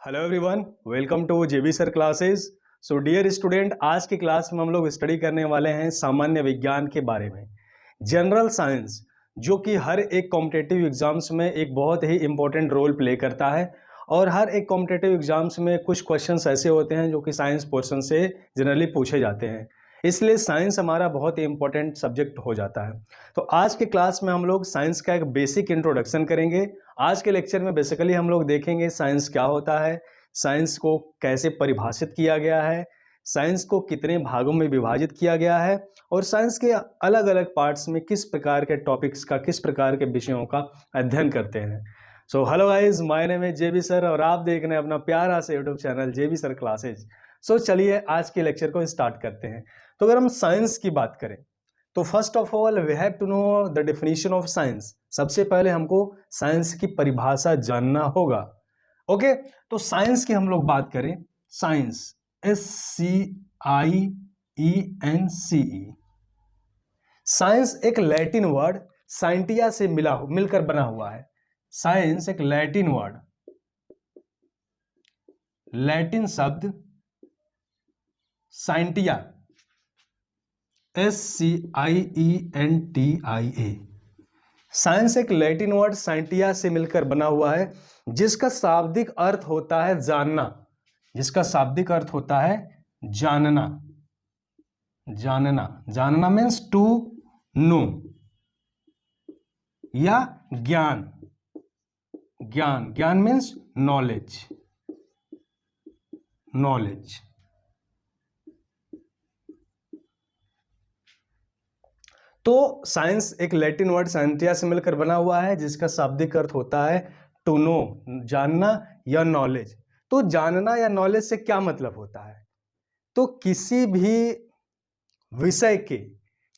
Hello everyone, welcome to JB sir classes. So dear student, आज की class में हम लोग स्टडी करने वाले हैं सामान्य विज्ञान के बारे में, जनरल साइंस, जो कि हर एक कॉम्पिटिटिव एग्जाम्स में एक बहुत ही इंपॉर्टेंट रोल प्ले करता है। और हर एक कॉम्पिटिटिव एग्जाम्स में कुछ क्वेश्चंस ऐसे होते हैं जो कि साइंस पोर्शन से जनरली पूछे जाते हैं, इसलिए साइंस हमारा बहुत ही इंपॉर्टेंट सब्जेक्ट हो जाता है। तो आज के क्लास में हम लोग साइंस का एक बेसिक इंट्रोडक्शन करेंगे। आज के लेक्चर में बेसिकली हम लोग देखेंगे साइंस क्या होता है, साइंस को कैसे परिभाषित किया गया है, साइंस को कितने भागों में विभाजित किया गया है, और साइंस के अलग अलग पार्ट्स में किस प्रकार के टॉपिक्स का, किस प्रकार के विषयों का अध्ययन करते हैं। So hello guys, my name is JB sir और आप देख रहे हैं अपना प्यारा सा YouTube channel JB sir classes. So चलिए आज के लेक्चर को स्टार्ट करते हैं। तो अगर हम साइंस की बात करें तो first of all we have to know the definition of science. सबसे पहले हमको साइंस की परिभाषा जानना होगा। ओके, तो साइंस की हम लोग बात करें, साइंस SCIENCE। साइंस एक लैटिन वर्ड साइंटिया से मिलकर बना हुआ है। साइंस एक लैटिन वर्ड, लैटिन शब्द साइंटिया SCIENTIA। साइंस एक लैटिन वर्ड साइंटिया से मिलकर बना हुआ है, जिसका शाब्दिक अर्थ होता है जानना। जिसका शाब्दिक अर्थ होता है जानना। जानना, जानना मीन्स टू नो, या ज्ञान। ज्ञान, ज्ञान मीन्स नॉलेज। नॉलेज। तो साइंस एक लैटिन वर्ड साइंटिया से मिलकर बना हुआ है, जिसका शाब्दिक अर्थ होता है टू नो, जानना या नॉलेज। तो जानना या नॉलेज से क्या मतलब होता है? तो किसी भी विषय के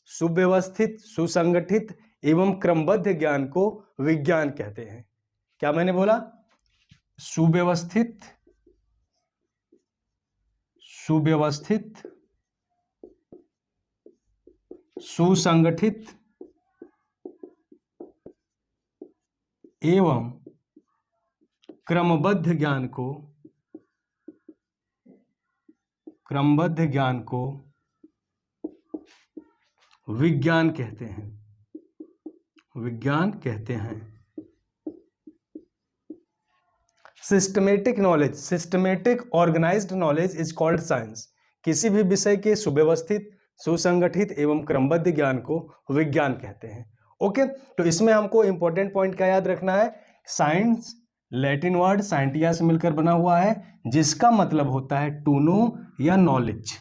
सुव्यवस्थित, सुसंगठित एवं क्रमबद्ध ज्ञान को विज्ञान कहते हैं। क्या मैंने बोला? सुव्यवस्थित, सुव्यवस्थित, सुसंगठित एवं क्रमबद्ध ज्ञान को, क्रमबद्ध ज्ञान को विज्ञान कहते हैं। विज्ञान कहते हैं। Systematic knowledge, systematic organised knowledge is called science. किसी भी विषय के सुव्यवस्थित, सुसंगठित एवं क्रमबद्ध ज्ञान को विज्ञान कहते हैं। ओके, तो इसमें हमको इंपॉर्टेंट पॉइंट क्या याद रखना है? साइंस लैटिन वर्ड साइंटिया से मिलकर बना हुआ है, जिसका मतलब होता है टू नो या नॉलेज।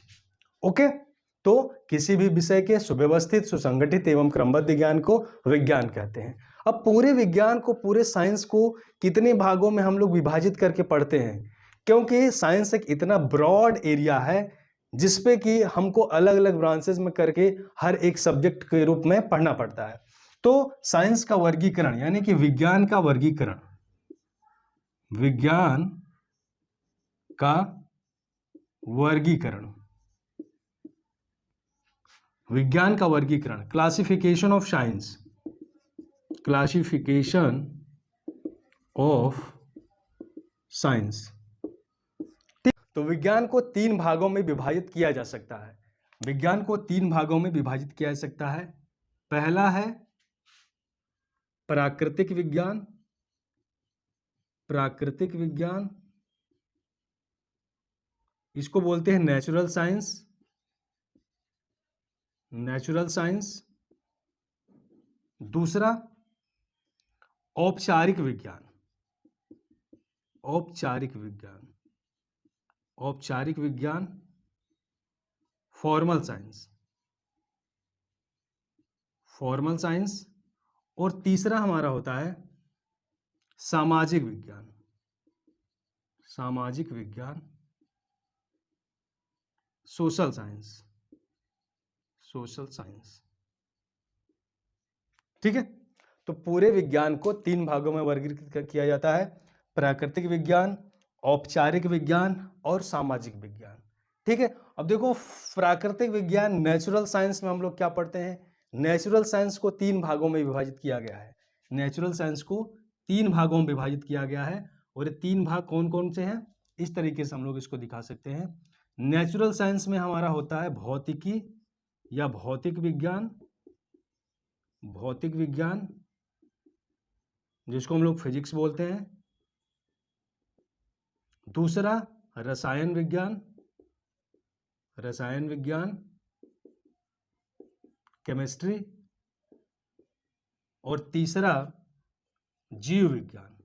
ओके, तो किसी भी विषय के सुव्यवस्थित, सुसंगठित एवं क्रमबद्ध ज्ञान को विज्ञान कहते हैं। अब पूरे विज्ञान को, पूरे साइंस को कितने भागों में हम लोग विभाजित करके पढ़ते हैं? क्योंकि साइंस एक इतना ब्रॉड एरिया है जिसपे कि हमको अलग अलग ब्रांचेस में करके हर एक सब्जेक्ट के रूप में पढ़ना पड़ता है। तो साइंस का वर्गीकरण, यानी कि विज्ञान का वर्गीकरण, विज्ञान का वर्गीकरण, विज्ञान का वर्गीकरण, classification of science, classification of science. तो विज्ञान को तीन भागों में विभाजित किया जा सकता है। विज्ञान को तीन भागों में विभाजित किया जा सकता है। पहला है प्राकृतिक विज्ञान। प्राकृतिक विज्ञान, इसको बोलते हैं नेचुरल साइंस। Natural science. दूसरा औपचारिक विज्ञान। औपचारिक विज्ञान, औपचारिक विज्ञान, फॉर्मल साइंस, फॉर्मल साइंस। और तीसरा हमारा होता है सामाजिक विज्ञान। सामाजिक विज्ञान, सोशल साइंस, सोशल साइंस। ठीक है, तो पूरे विज्ञान को तीन भागों में वर्गीकृत किया जाता है: प्राकृतिक विज्ञान, औपचारिक विज्ञान और सामाजिक विज्ञान। ठीक है, अब देखो प्राकृतिक विज्ञान, नेचुरल साइंस में हम लोग क्या पढ़ते हैं? नेचुरल साइंस को तीन भागों में विभाजित किया गया है। नेचुरल साइंस को तीन भागों में विभाजित किया गया है, और ये तीन भाग कौन कौन से हैं? इस तरीके से हम लोग इसको दिखा सकते हैं। नेचुरल साइंस में हमारा होता है भौतिकी या भौतिक विज्ञान, भौतिक विज्ञान जिसको हम लोग फिजिक्स बोलते हैं। दूसरा रसायन विज्ञान, रसायन विज्ञान, केमिस्ट्री। और तीसरा जीव विज्ञान,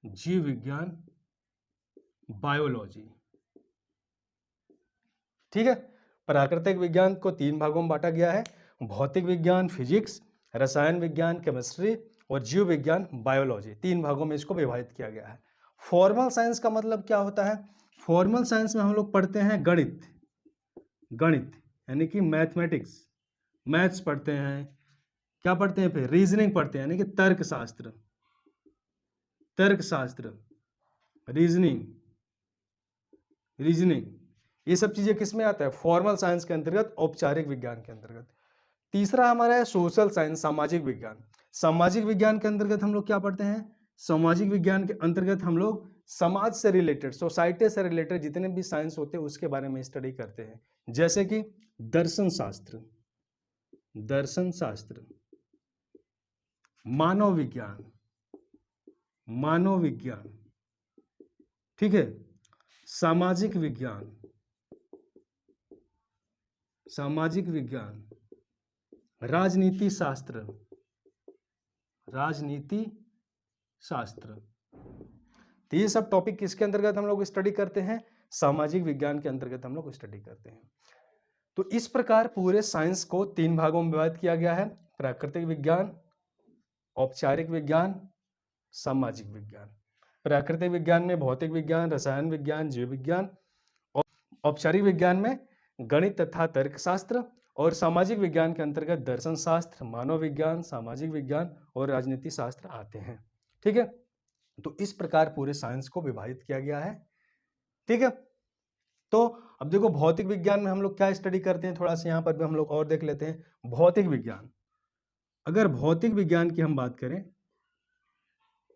जीव विज्ञान, बायोलॉजी। ठीक है, प्राकृतिक विज्ञान को 3 भागों में बांटा गया है, भौतिक विज्ञान फिजिक्स, रसायन विज्ञान केमिस्ट्री और जीव विज्ञान बायोलॉजी। 3 भागों में इसको विभाजित किया गया है। फॉर्मल साइंस का मतलब क्या होता है? फॉर्मल साइंस में हम लोग पढ़ते हैं गणित, गणित यानी कि मैथमेटिक्स, मैथ्स पढ़ते हैं। क्या पढ़ते हैं? फिर रीजनिंग पढ़ते हैं यानी कि तर्कशास्त्र, तर्कशास्त्र, रीजनिंग, रीजनिंग। ये सब चीजें किस में आता है? फॉर्मल साइंस के अंतर्गत, औपचारिक विज्ञान के अंतर्गत। तीसरा हमारा है सोशल साइंस, सामाजिक विज्ञान। सामाजिक विज्ञान के अंतर्गत हम लोग क्या पढ़ते हैं? सामाजिक विज्ञान के अंतर्गत हम लोग समाज से रिलेटेड, सोसाइटी से रिलेटेड जितने भी साइंस होते हैं उसके बारे में स्टडी करते हैं। जैसे कि दर्शन शास्त्र, दर्शन शास्त्र, मानव विज्ञान, मानव विज्ञान, ठीक है, सामाजिक विज्ञान, सामाजिक विज्ञान, राजनीति शास्त्र, राजनीति शास्त्र। तो ये सब टॉपिक किसके अंतर्गत हम लोग स्टडी करते हैं? सामाजिक विज्ञान के अंतर्गत हम लोग स्टडी करते हैं। तो इस प्रकार पूरे साइंस को 3 भागों में विभाजित किया गया है, प्राकृतिक विज्ञान, औपचारिक विज्ञान, सामाजिक विज्ञान। प्राकृतिक विज्ञान में भौतिक विज्ञान, रसायन विज्ञान, जीव विज्ञान, और औपचारिक विज्ञान में गणित तथा तर्कशास्त्र, और सामाजिक विज्ञान के अंतर्गत दर्शन शास्त्र, मानव विज्ञान, सामाजिक विज्ञान और राजनीति शास्त्र आते हैं। ठीक है, तो इस प्रकार पूरे साइंस को विभाजित किया गया है। ठीक है, तो अब देखो भौतिक विज्ञान में हम लोग क्या स्टडी करते हैं, थोड़ा सा यहाँ पर भी हम लोग और देख लेते हैं। भौतिक विज्ञान, अगर भौतिक विज्ञान की हम बात करें,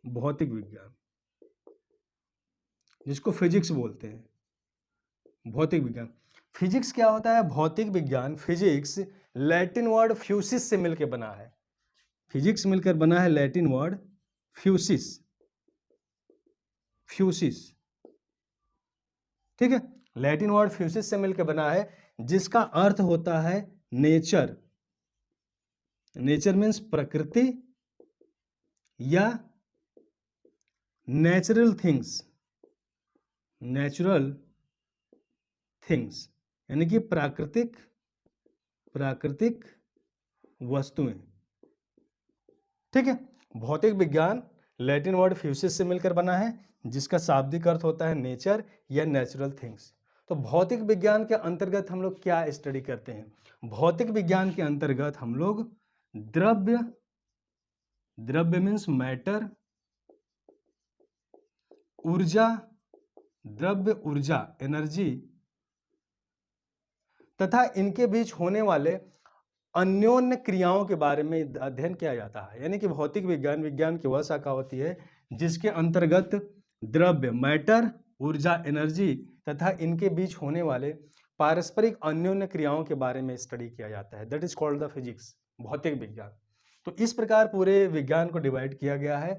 भौतिक विज्ञान जिसको फिजिक्स बोलते हैं, भौतिक विज्ञान। फिजिक्स क्या होता है? भौतिक विज्ञान, फिजिक्स लैटिन वर्ड फ्यूसिस से मिलकर बना है। फिजिक्स मिलकर बना है लैटिन वर्ड फ्यूसिस, फ्यूसिस। ठीक है, लैटिन वर्ड फ्यूसिस से मिलकर बना है, जिसका अर्थ होता है नेचर। नेचर मीन्स प्रकृति या नेचुरल थिंग्स, नेचुरल थिंग्स यानी कि प्राकृतिक, प्राकृतिक वस्तुएं। ठीक है, भौतिक विज्ञान लैटिन वर्ड फ्यूसिस से मिलकर बना है, जिसका शाब्दिक अर्थ होता है नेचर या नेचुरल थिंग्स। तो भौतिक विज्ञान के अंतर्गत हम लोग क्या स्टडी करते हैं? भौतिक विज्ञान के अंतर्गत हम लोग द्रव्य, द्रव्य मीन्स मैटर, ऊर्जा, द्रव्य ऊर्जा एनर्जी, तथा इनके बीच होने वाले अन्योन्य क्रियाओं के बारे में अध्ययन किया जाता है। यानी कि भौतिक विज्ञान, विज्ञान की वह शाखा होती है जिसके अंतर्गत द्रव्य मैटर, ऊर्जा एनर्जी तथा इनके बीच होने वाले पारस्परिक अन्योन्य क्रियाओं के बारे में स्टडी किया जाता है। That is called the physics, भौतिक विज्ञान। तो इस प्रकार पूरे विज्ञान को डिवाइड किया गया है।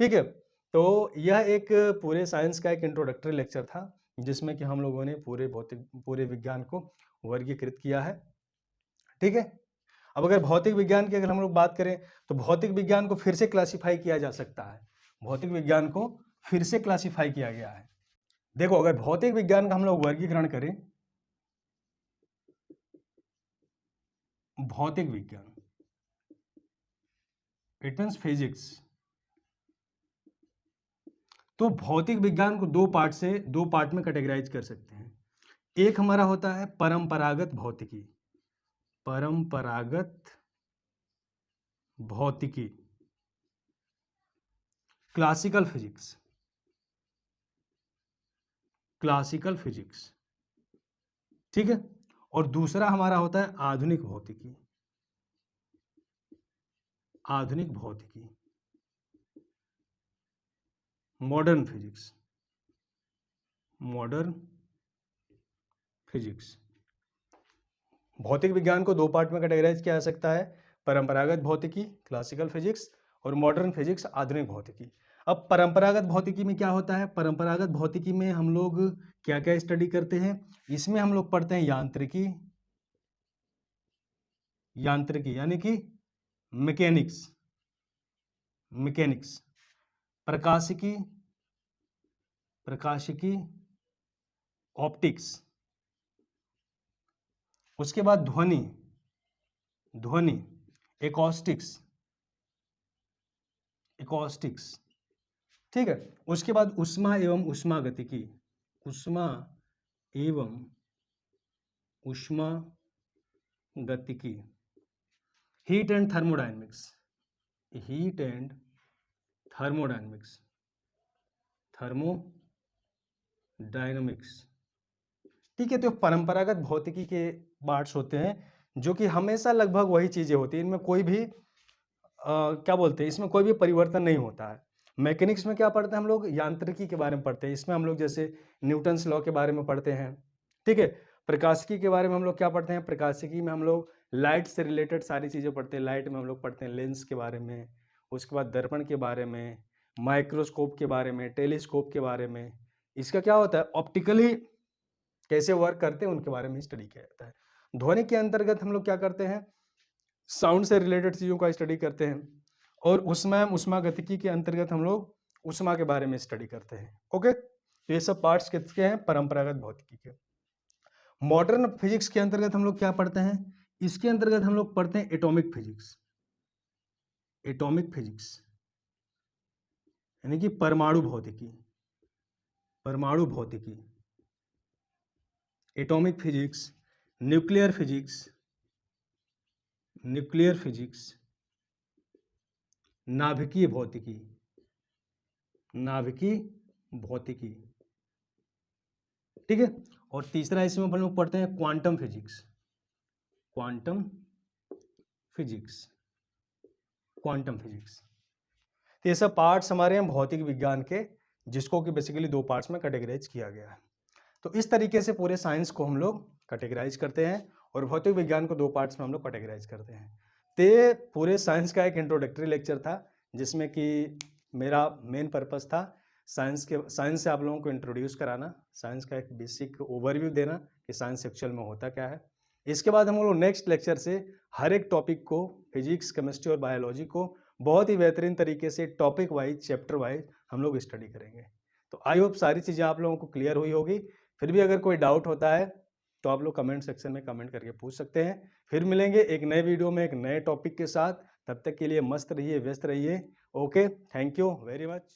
ठीक है, तो यह एक पूरे साइंस का एक इंट्रोडक्टरी लेक्चर था, जिसमें कि हम लोगों ने पूरे विज्ञान को वर्गीकृत किया है। ठीक है, अब अगर भौतिक विज्ञान की अगर हम लोग बात करें, तो भौतिक विज्ञान को फिर से क्लासिफाई किया जा सकता है। भौतिक विज्ञान को फिर से क्लासिफाई किया गया है। देखो, अगर भौतिक विज्ञान का हम लोग वर्गीकरण करें, भौतिक विज्ञान इट मींस फिजिक्स, तो भौतिक विज्ञान को दो पार्ट में कैटेगराइज कर सकते हैं। एक हमारा होता है परंपरागत भौतिकी, परंपरागत भौतिकी, क्लासिकल फिजिक्स, क्लासिकल फिजिक्स। ठीक है, और दूसरा हमारा होता है आधुनिक भौतिकी, आधुनिक भौतिकी, मॉडर्न फिजिक्स। Modern physics. भौतिक विज्ञान को दो पार्ट में कैटेगराइज किया जा सकता है, परंपरागत भौतिकी क्लासिकल फिजिक्स और मॉडर्न फिजिक्स आधुनिक भौतिकी। अब परंपरागत भौतिकी में क्या होता है? परंपरागत भौतिकी में हम लोग क्या क्या स्टडी करते हैं? इसमें हम लोग पढ़ते हैं यांत्रिकी, यांत्रिकी यानी कि मैकेनिक्स, मैकेनिक्स, प्रकाशिकी, प्रकाशिकी, ऑप्टिक्स, उसके बाद ध्वनि, ध्वनि, एकॉस्टिक्स, एकॉस्टिक्स, ठीक है। उसके बाद ऊष्मा एवं ऊष्मागतिकी, ऊष्मा एवं ऊष्मागतिकी, heat and thermodynamics, heat and thermodynamics, thermodynamics, ठीक है। तो परंपरागत भौतिकी के पार्ट्स होते हैं जो कि हमेशा लगभग वही चीजें होती हैं, इनमें कोई भी क्या बोलते हैं, इसमें कोई भी परिवर्तन नहीं होता है। मैकेनिक्स में क्या पढ़ते हैं हम लोग? यांत्रिकी के बारे में पढ़ते हैं, इसमें हम लोग जैसे न्यूटन्स लॉ के बारे में पढ़ते हैं, ठीक है। प्रकाशिकी के बारे में हम लोग क्या पढ़ते हैं? प्रकाशिकी में हम लोग लाइट से रिलेटेड सारी चीज़ें पढ़ते हैं। लाइट में हम लोग पढ़ते हैं लेंस के बारे में, उसके बाद दर्पण के बारे में, माइक्रोस्कोप के बारे में, टेलीस्कोप के बारे में। इसका क्या होता है? ऑप्टिकली कैसे वर्क करते हैं उनके बारे में स्टडी किया जाता है। ध्वनि के अंतर्गत हम लोग क्या करते हैं? साउंड से रिलेटेड चीज़ों का स्टडी करते हैं। और ऊष्मागतिकी के अंतर्गत हम लोग ऊष्मा के बारे में स्टडी करते हैं। ओके, तो ये सब पार्ट्स किसके हैं? परंपरागत भौतिकी के। मॉडर्न फिजिक्स के अंतर्गत हम लोग क्या पढ़ते हैं? इसके अंतर्गत हम लोग पढ़ते हैं एटॉमिक फिजिक्स, एटॉमिक फिजिक्स यानी कि परमाणु भौतिकी, परमाणु भौतिकी, atomic physics, nuclear physics, nuclear physics, नाभिकीय भौतिकी, नाभिकीय भौतिकी, ठीक है। और तीसरा इसमें हम लोग पढ़ते हैं quantum physics, quantum physics, quantum physics. तो ये सब पार्ट्स हमारे हैं भौतिक विज्ञान के, जिसको कि बेसिकली दो पार्ट्स में कैटेगराइज किया गया है। तो इस तरीके से पूरे साइंस को हम लोग कैटेगराइज करते हैं और भौतिक विज्ञान को दो पार्ट्स में हम लोग कैटेगराइज करते हैं। तो पूरे साइंस का एक इंट्रोडक्टरी लेक्चर था, जिसमें कि मेरा मेन पर्पस था साइंस से आप लोगों को इंट्रोड्यूस कराना, साइंस का एक बेसिक ओवरव्यू देना कि साइंस एक्चुअल में होता क्या है। इसके बाद हम लोग नेक्स्ट लेक्चर से हर एक टॉपिक को, फिजिक्स, केमिस्ट्री और बायोलॉजी को बहुत ही बेहतरीन तरीके से टॉपिक वाइज, चैप्टर वाइज हम लोग स्टडी करेंगे। तो आई होप सारी चीज़ें आप लोगों को क्लियर हुई होगी। फिर भी अगर कोई डाउट होता है तो आप लोग कमेंट सेक्शन में कमेंट करके पूछ सकते हैं। फिर मिलेंगे एक नए वीडियो में एक नए टॉपिक के साथ। तब तक के लिए मस्त रहिए, व्यस्त रहिए। Okay, thank you very much.